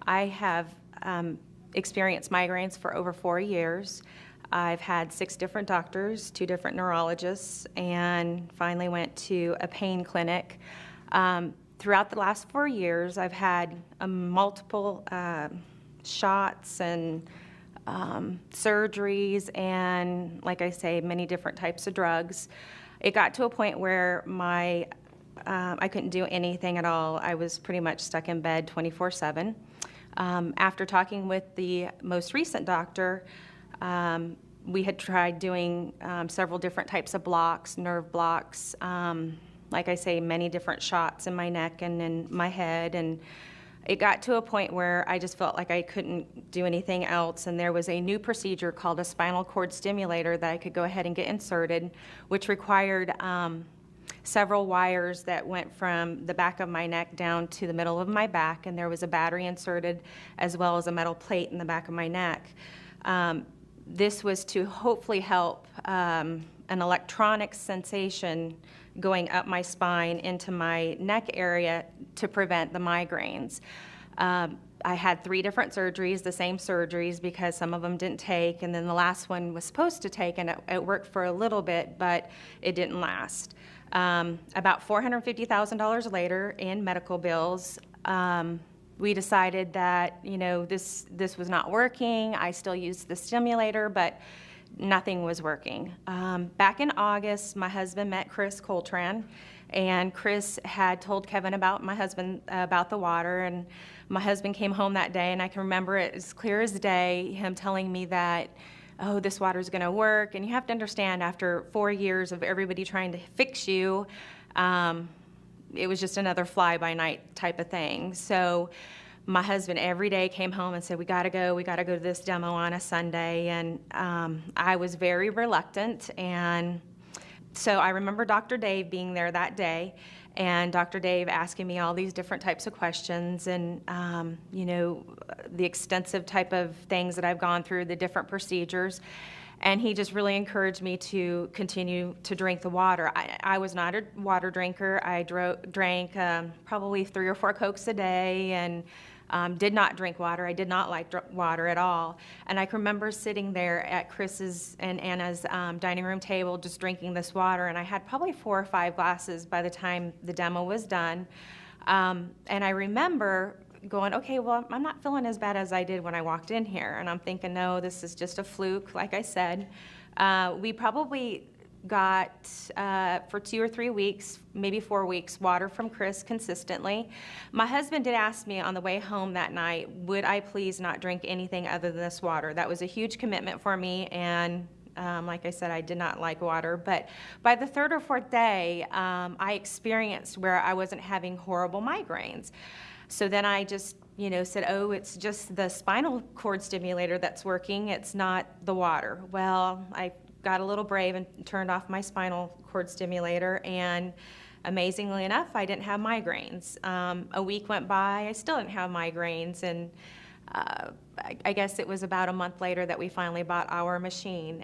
I have experienced migraines for over 4 years. I've had 6 different doctors, 2 different neurologists, and finally went to a pain clinic. Throughout the last 4 years, I've had multiple shots and surgeries and, like I say, many different types of drugs. It got to a point where I couldn't do anything at all. I was pretty much stuck in bed 24/7. After talking with the most recent doctor, we had tried doing several different types of blocks, nerve blocks, like I say, many different shots in my neck and in my head, and it got to a point where I just felt like I couldn't do anything else, and there was a new procedure called a spinal cord stimulator that I could go ahead and get inserted, which required several wires that went from the back of my neck down to the middle of my back, and there was a battery inserted as well as a metal plate in the back of my neck. This was to hopefully help an electronic sensation going up my spine into my neck area to prevent the migraines. I had 3 different surgeries, the same surgeries, because some of them didn't take, and then the last one was supposed to take, and it worked for a little bit, but it didn't last. About $450,000 later in medical bills, we decided that, you know, this was not working. I still used the stimulator, but nothing was working. Back in August, my husband met Chris Coltran, and Chris had told Kevin about my husband, about the water, and my husband came home that day, and I can remember it as clear as day, him telling me that, oh, this water is going to work. And you have to understand, after 4 years of everybody trying to fix you, it was just another fly-by-night type of thing. So my husband every day came home and said, we got to go to this demo on a Sunday. And I was very reluctant. And so I remember Dr. Dave being there that day, and Dr. Dave asking me all these different types of questions, and you know, the extensive type of things that I've gone through, the different procedures. And he just really encouraged me to continue to drink the water. I was not a water drinker. I drank probably 3 or 4 Cokes a day, and did not drink water. I did not like water at all. And I can remember sitting there at Chris's and Anna's dining room table just drinking this water, and I had probably 4 or 5 glasses by the time the demo was done. And I remember going, okay, well, I'm not feeling as bad as I did when I walked in here. And I'm thinking, no, this is just a fluke, like I said. We probably got, for 2 or 3 weeks, maybe 4 weeks, water from Chris consistently. My husband did ask me on the way home that night, would I please not drink anything other than this water? That was a huge commitment for me, and like I said, I did not like water. But by the 3rd or 4th day, I experienced where I wasn't having horrible migraines. So then I just, you know, said, oh, it's just the spinal cord stimulator that's working. It's not the water. Well, I got a little brave and turned off my spinal cord stimulator, and amazingly enough, I didn't have migraines. A week went by, I still didn't have migraines, and I guess it was about a month later that we finally bought our machine.